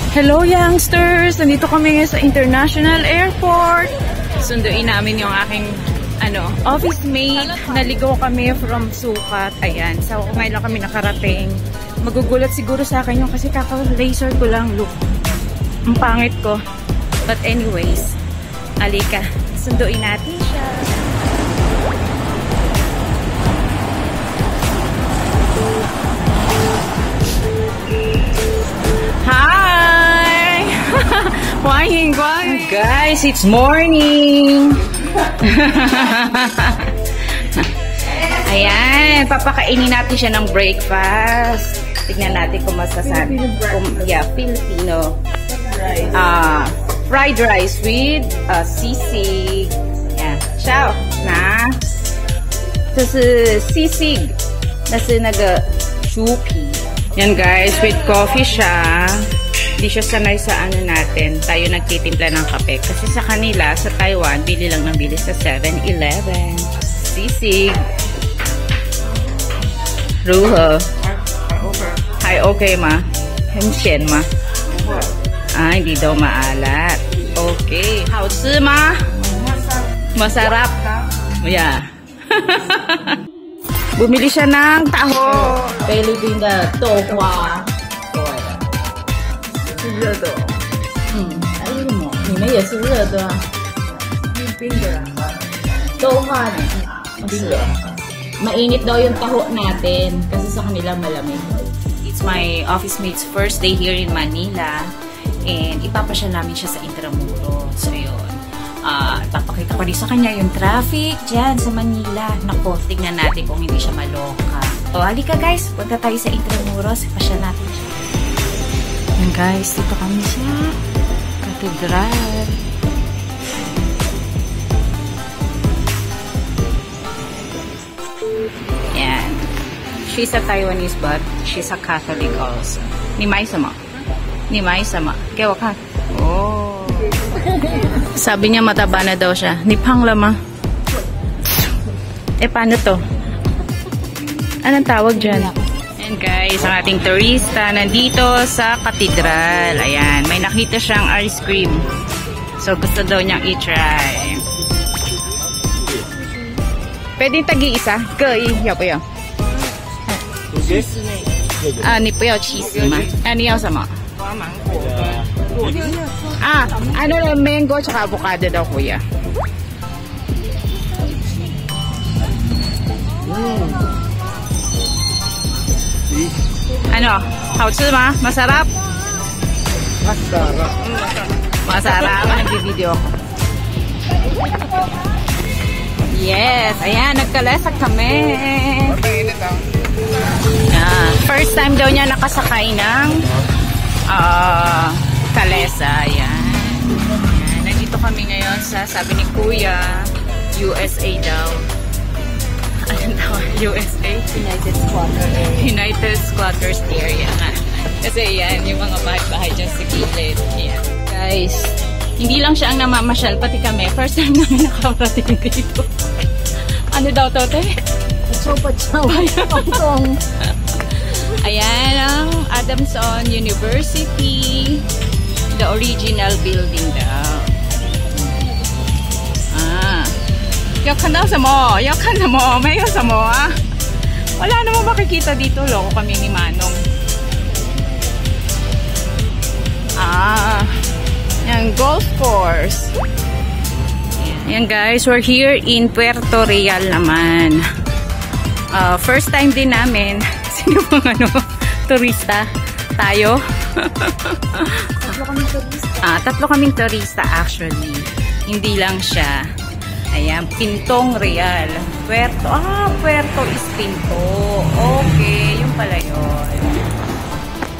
Hello youngsters! Nandito kami sa International Airport. Sunduin namin yung aking office mate. Naligaw kami from Sukat. Ayan. So ngayon lang kami nakarating. Magugulat siguro sa akin yung kasi kaka-laser ko lang. Look. Ang pangit ko. But anyways, alika. Sunduin natin siya. Hi! Guys, it's morning! Ayan, papakainin natin siya ng breakfast. Tignan natin kung masasabi. Filipino. Fried rice with sisig. Ayan. Ciao! Na? 这是 sisig. 那是那个酥皮. Yan guys, with coffee siya. Hindi siya sanay sa natin. Tayo nagtitimpla ng kape. Kasi sa kanila, sa Taiwan, bili lang ng bili sa 7-Eleven. Sisig. Ruho. Hi, okay ma. Henshen ma. Hindi daw maalat. Okay. 好吃吗? Masarap. Yeah. Bumili siya ng taho. Philippine的豆花。是热的。还有什么？你们也是热的啊？冰的啦。豆花呢？是。Mainit daw yung taho natin kasi sa kanila malamig. It's my office mate's first day here in Manila and ipapasya namin siya sa Intramuros. So yun. Papakita ko rin sa kanya yung traffic dyan sa Manila. Naku, tignan natin kung hindi siya maloka. O, halika guys. Punta tayo sa Intramuros. Ipasya natin siya. Yan guys, dito kami sa Cathedral. Yan. She's a Taiwanese but she's a Catholic also. 你买什么? 你买什么? 给我看. Oh. Sabi niya mataba na daw siya. Nipang lama. Paano to? Anong tawag dyan? And guys, ang ating turista nandito sa Cathedral. Ayan, may nakita siyang ice cream. So, gusto daw niyang i-try. Pwede tagi-isa? Gay, yaw po yaw. Ni po yaw cheese ma. Ni yaw sama? Ano na mango tsaka avocado daw kuya. Ano? 好吃吗? Masarap? Masarap. Masarap. Nag-video ako. Yes. Ayan, nagkalasak kami. First time daw niya nakasakay ng kalesa. Ayan. Nandito kami ngayon sa, sabi ni Kuya, USA daw. Anong tawag? USA? United Squatters Area nga. Kasi yan, yung mga bahay-bahay dyan sa gilid. Yan. Guys, hindi lang siya ang namamasyal, pati kami. First time namin nakarating dito. Ano daw to, te? Pachaw. Ayan ang Adamson University. The original building daw. 要看到什么？要看什么？没有什么啊？ Wala namang makikita dito. Loko kami ni Manong. Yung golf course. Yan guys, we're here in Puerto Real naman. First time din namin. Sino bang turista? Tayo? Tatlo kaming turista actually. Hindi lang siya. Ayan, Pintong Real. Puerto is Pinto. Okay, yung pala yun.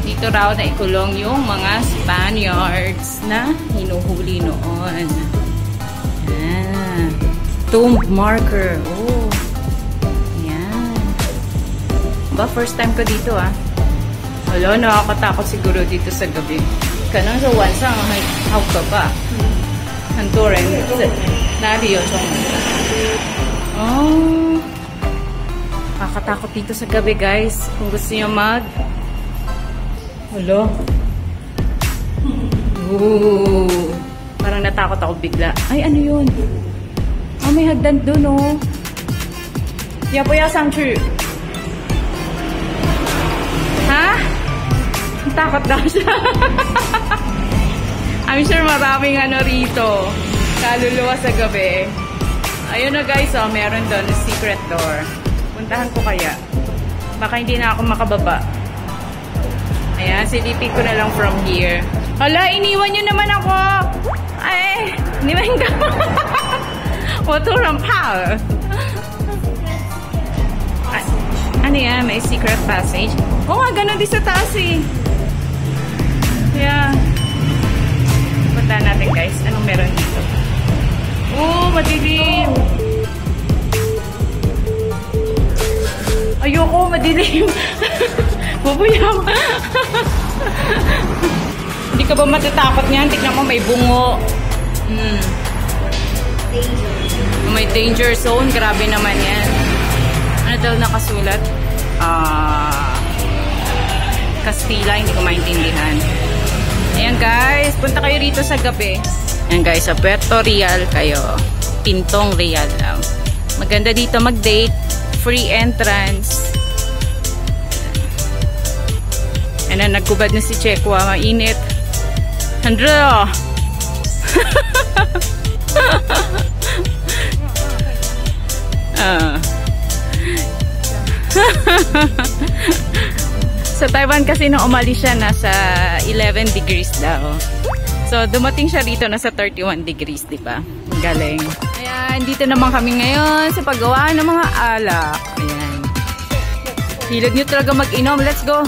Dito raw na ikulong yung mga Spaniards na hinuhuli noon. Tomb marker. Oh. Ayan. Ba, first time ko dito Wala, nakakatakot siguro dito sa gabi. Kanang sa wansang, how ka ba? 很多人哪里有这种 Nakakatakot dito sa gabi guys. Kung gusto nyo Ooh. Parang natakot ako bigla. Ay, ano yun? Oh, may hagdan dun, oh. Yapoya Sangchu. Ha? Takot daw siya. I'm sure maraming ano rito. Kaluluwa sa gabi. Ayun na guys, oh, meron doon secret door. Puntahan ko kaya. Baka hindi na ako makababa. Ayan, silipin ko na lang from here. Hala, iniwan nyo naman ako! Ay, iniwan ka. Waturang power. Ano yan? May secret passage? Oo nga, ganun din sa taas eh. Yeah. Punta natin guys. Anong meron dito? Oh, madilim. Ayoko, madilim. Bubuyam. Hindi ka ba matatakot niyan? Tignan mo, may bungo. May danger zone. Grabe naman yan. Ano daw nakasulat? Kastila, hindi ko maintindihan. Ayan guys, punta kayo rito sa gabi. Ayan guys, sa Puerto Real kayo. Pintong Real lang. Maganda dito mag-date. Free entrance. Ayan na, nagkubad na si Chekwa. Mainit. Handra! Sa Taiwan kasi nung umalis siya nasa 11 degrees daw. So dumating siya dito nasa 31 degrees, di ba? Galing. Ayan, dito naman kami ngayon sa paggawa ng mga alak. Ayan. Hilig nyo talaga mag-inom. Let's go!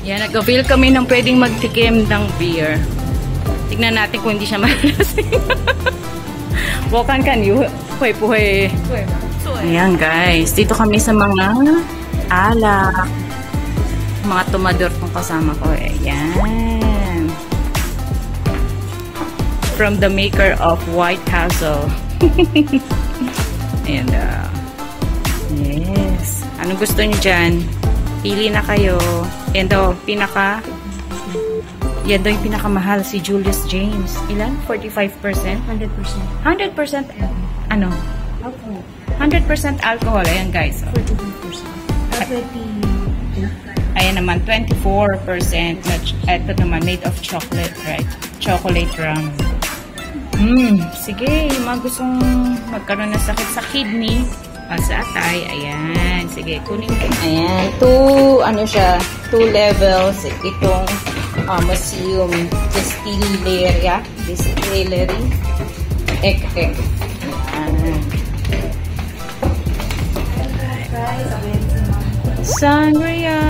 Ayan, nag-avail kami ng pwedeng magtikim ng beer. Tignan natin kung hindi siya malasing. Wakan kan yu. Puhay-puhay. Ayan guys, dito kami sa mga alak. Mga tumador kong kasama ko. Ayan. From the maker of White Castle. Ayan daw. Yes. Anong gusto niyo dyan? Pili na kayo. Ayan daw, yan daw yung pinakamahal, si Julius James. Ilan? 45%? 100%. 100%? Ano? Alcohol. 100% alcohol. Ayan guys. 45%. Ayan naman, 24%. Ito naman, made of chocolate, right? Chocolate rum. Sige, yung mga gustong magkaroon ng sakit sa kidney, sa atay, ayan. Sige, kunin ko. Ayan, two levels. Itong museum distillery. Ek. Ayan. Sangria.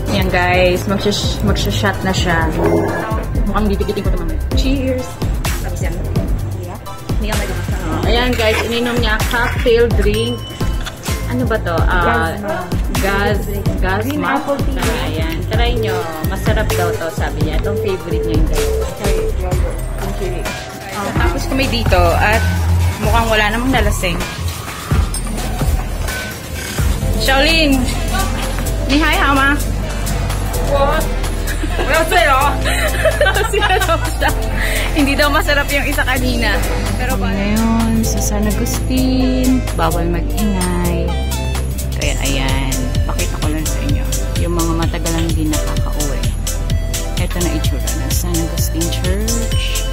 Ayan guys, magsha-shot na siya. Mukhang bibigitin ko naman. Cheers! Tapos yan. Ayan guys, ininom niya cocktail drink. Ano ba to? Gas map. Ayan, try nyo. Masarap daw to, sabi niya. Itong favorite niya yung dalawa. Tapos kami dito at mukhang wala namang nalasing. Shaolin! Ni hai hao ma? What? Hindi daw masarap yung isa kanina. Pero ngayon, sa San Agustin, bawal mag-ingay. Kaya ayan, pakita ko lang sa inyo. Yung mga matagal lang hindi nakaka-uwi. Ito na itsura ng San Agustin Church.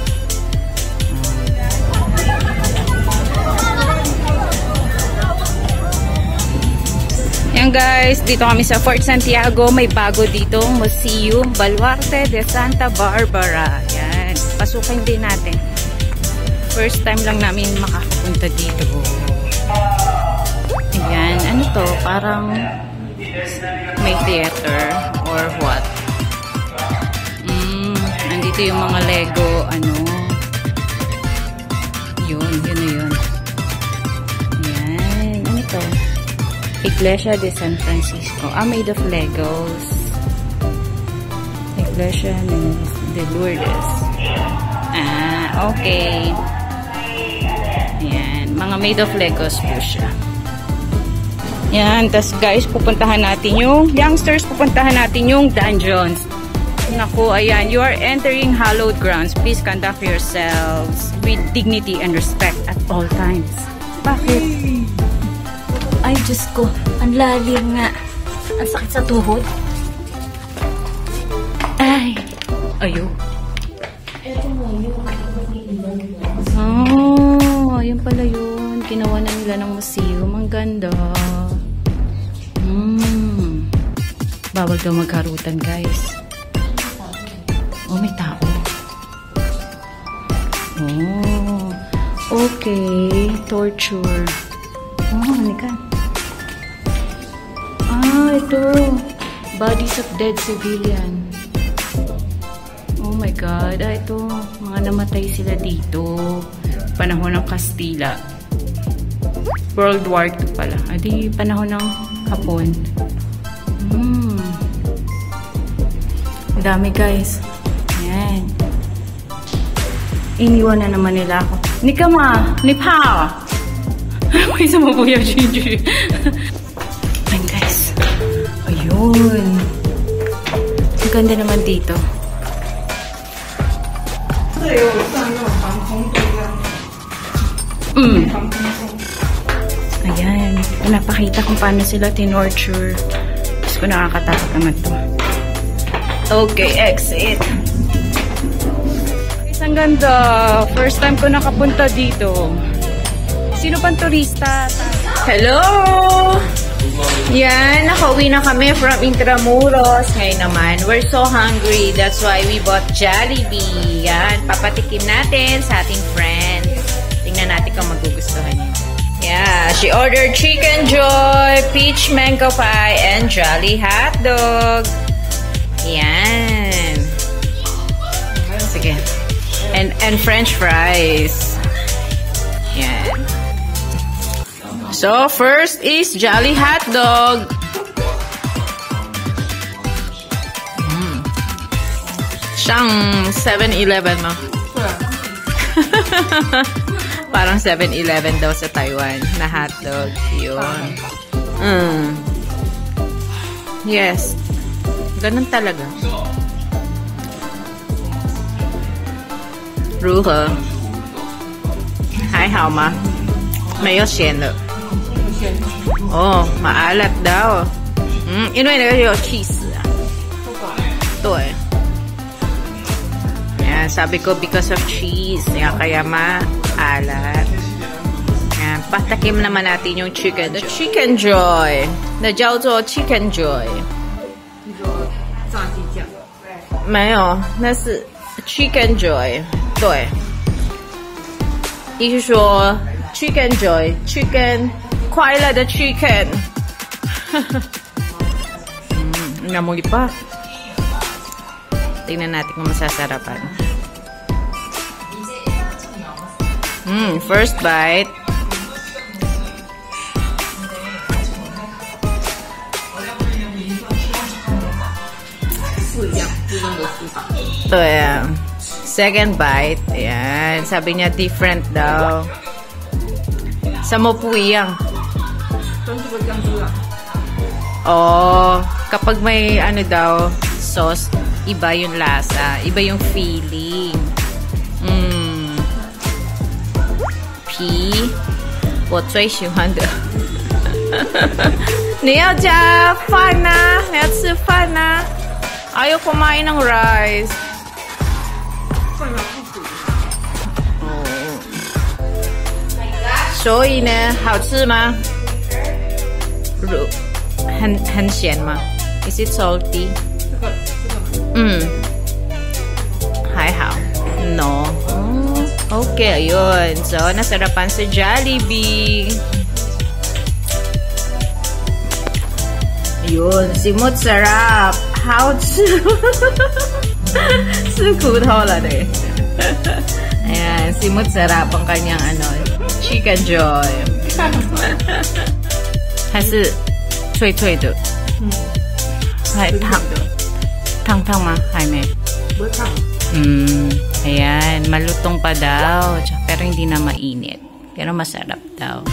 Yan guys, dito kami sa Fort Santiago. May bago ditong Museum Baluarte de Santa Barbara. Yan, pasukin din natin. First time lang namin makakapunta dito. Ayan, ano to? Parang may theater or what? Nandito yung mga Lego, ano? Yun na yun. Ayan, ano to? Iglesia de San Francisco. Made of Legos. Iglesia de Lourdes. Okay. Ayan. Mga made of Legos po siya. Yan, tas guys, pupuntahan natin yung youngsters, pupuntahan natin yung dungeons. Naku, ayan, you are entering hallowed grounds. Please conduct yourselves with dignity and respect at all times. Bakit? Ay, Diyos ko, ang lalim nga. Ang sakit sa tuhod. Ay, ayo. Oh, ayun pala yun. Ginawa na nila ng museum. Ang ganda. Bawal daw magharutan, guys. Oh, may tao. Oh, okay. Torture. Oh, halika. Ah, ito. Bodies of dead civilian. Oh my God. Ah, ito. Mga namatay sila dito. Panahon ng Kastila. World War II pala. Adi, panahon ng Hapon. Ang dami, guys. Ayan. Iniwan na naman nila ako. Nikama! Nipaw! May sumubuya, Ginger. Ayan, guys. Ayun. Ang ganda naman dito. Ayan. Napakita kung paano sila tinorture. Tapos ko nakakatakot naman to. Okay, exit. Ang ganda. First time ko nakapunta dito. Sino pang turista? Hello! Yan, nakauwi na kami from Intramuros. Ngayon naman, we're so hungry. That's why we bought Jollibee. Yan, papatikim natin sa ating friends. Tingnan natin kung magugustuhan niya. Yeah, she ordered Chicken Joy, Peach Mango Pie, and Jolly Hotdog. Yan. Sige. And French fries. Yan. So, first is Jolly Hotdog. Siyang 7-Eleven mo. Parang 7-Eleven daw sa Taiwan na hotdog. Yun. Yes. Ganun talaga. 如何？还好吗？没有咸的。哦，maalat daw. 因为那个有 cheese 啊。对。Yan, sabi ko because of cheese. Kaya maalat. Yan, patakim naman natin yung chicken. The Chicken Joy. Na 叫做 Chicken Joy. 没有，那是 Chicken Joy。对，意思说 Chicken Joy Chicken 快乐的 Chicken namulit pa. Tingnan natin kung masasarapan. First bite. Yeah. Second bite. Ayan. Sabi niya different daw. Sa mo po iyang. Oh, kapag may ano daw, sauce, iba yung lasa. Iba yung feeling. P 我最喜欢的你要加饭啊你要吃饭啊ayaw kumain ng rice所以呢好吃吗很咸吗 Is it salty 还好 No Okay, ayun. So, nasarapan sa Jollibee. Ayun, simot sarap. How to? Sukudho lang eh. Ayan, simot sarap ang kanyang Chicken Joy. 还是脆脆的。还烫吗？还没。不烫。Ayan, malutong pa daw. Pero hindi na mainit. Pero masarap daw.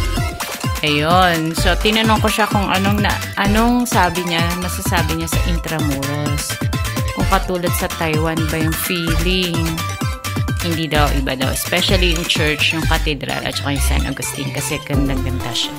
Ayun. So, tinanong ko siya kung anong masasabi niya sa Intramuros. Kung katulad sa Taiwan ba yung feeling. Hindi daw, iba daw. Especially yung church, yung cathedral, at saka yung San Agustin kasi ganda-ganda siya.